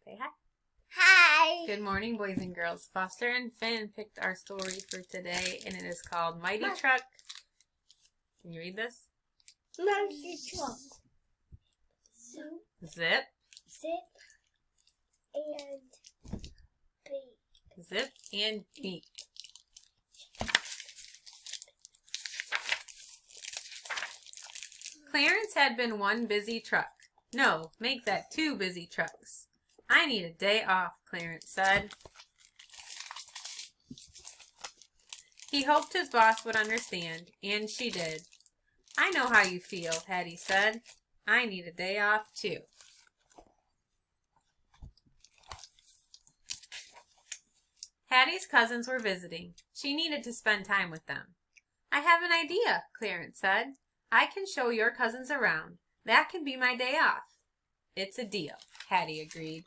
Say hi. Hi. Good morning, boys and girls. Foster and Finn picked our story for today, and it is called Mighty Truck. Can you read this? Mighty Truck. Zip. Zip. And beep. Zip and beep. Clarence had been one busy truck. No, make that 2 busy trucks. I need a day off, Clarence said. He hoped his boss would understand, and she did. I know how you feel, Hattie said. I need a day off, too. Hattie's cousins were visiting. She needed to spend time with them. I have an idea, Clarence said. I can show your cousins around. That can be my day off. It's a deal, Hattie agreed.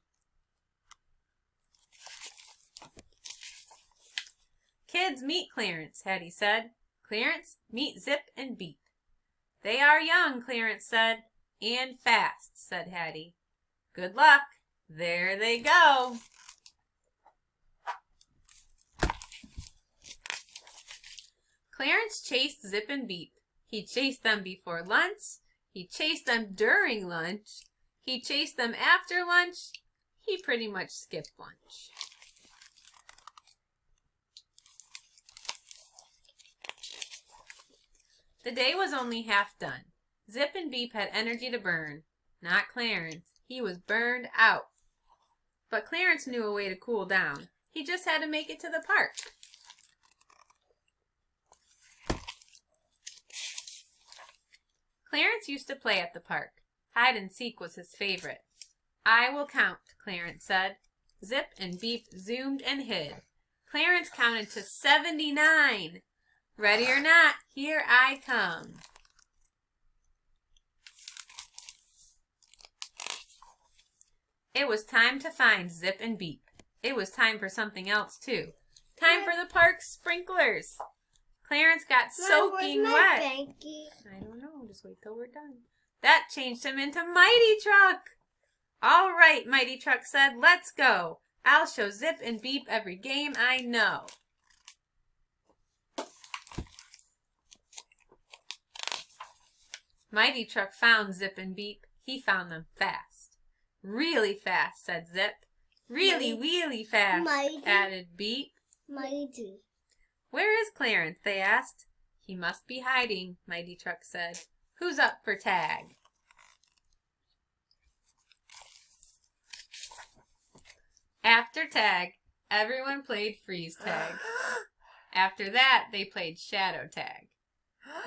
Kids, meet Clarence, Hattie said. Clarence, meet Zip and Beep. They are young, Clarence said. And fast, said Hattie. Good luck. There they go. Clarence chased Zip and Beep. He chased them before lunch. He chased them during lunch. He chased them after lunch. He pretty much skipped lunch. The day was only half done. Zip and Beep had energy to burn. Not Clarence. He was burned out. But Clarence knew a way to cool down. He just had to make it to the park. Clarence used to play at the park. Hide and seek was his favorite. I will count, Clarence said. Zip and Beep zoomed and hid. Clarence counted to 79. Ready or not, here I come. It was time to find Zip and Beep. It was time for something else, too. Time for the park sprinklers. Clarence got soaking wet. Banky? I don't know. Just wait till we're done. That changed him into Mighty Truck. All right, Mighty Truck said, let's go. I'll show Zip and Beep every game I know. Mighty Truck found Zip and Beep. He found them fast. Really fast, said Zip. Really fast, added Beep. Mighty. Where is Clarence? They asked. He must be hiding, Mighty Truck said. Who's up for tag? After tag, everyone played freeze tag. After that, they played shadow tag.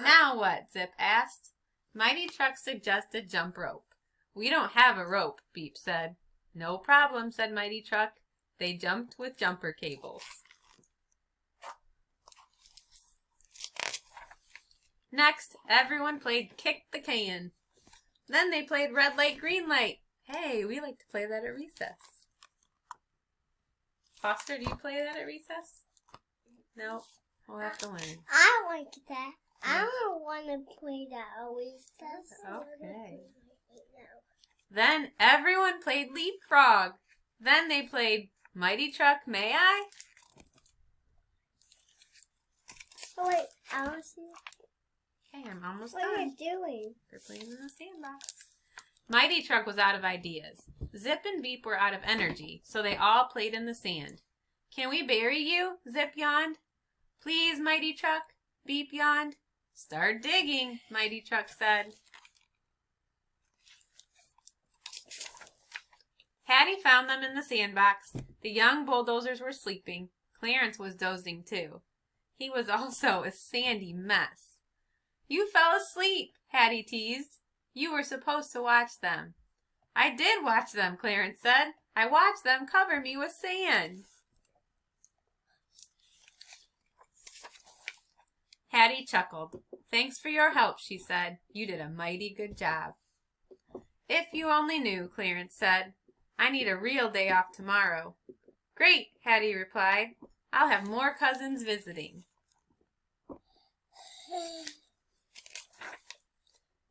Now what? Zip asked. Mighty Truck suggested jump rope. We don't have a rope, Beep said. No problem, said Mighty Truck. They jumped with jumper cables. Next, everyone played kick the can. Then they played red light, green light. Hey, we like to play that at recess. Foster, do you play that at recess? No, we'll have to learn. I like that. I don't want to play that always. Okay. Then everyone played leapfrog. Then they played Mighty Truck, May I? Oh, wait, I don't see it. Okay, I'm almost What done. are you doing? They're playing in the sandbox. Mighty Truck was out of ideas. Zip and Beep were out of energy, so they all played in the sand. Can we bury you? Zip yawned. Please, Mighty Truck. Beep yawned. Start digging, Mighty Truck said. Hattie found them in the sandbox. The young bulldozers were sleeping. Clarence was dozing too. He was also a sandy mess. You fell asleep, Hattie teased. You were supposed to watch them. I did watch them, Clarence said. I watched them cover me with sand. Hattie chuckled. Thanks for your help, she said. You did a mighty good job. If you only knew, Clarence said. I need a real day off tomorrow. Great, Hattie replied. I'll have more cousins visiting.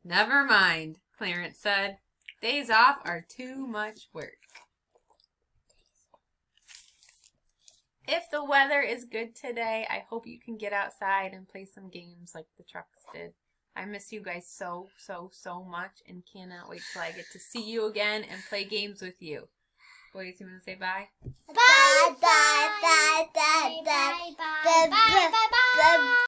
Never mind, Clarence said. Days off are too much work. If the weather is good today, I hope you can get outside and play some games like the trucks did. I miss you guys so, so, so much and cannot wait till I get to see you again and play games with you. Boys, you want to say bye? Bye, bye, bye, bye, bye, bye, bye, bye, bye, bye.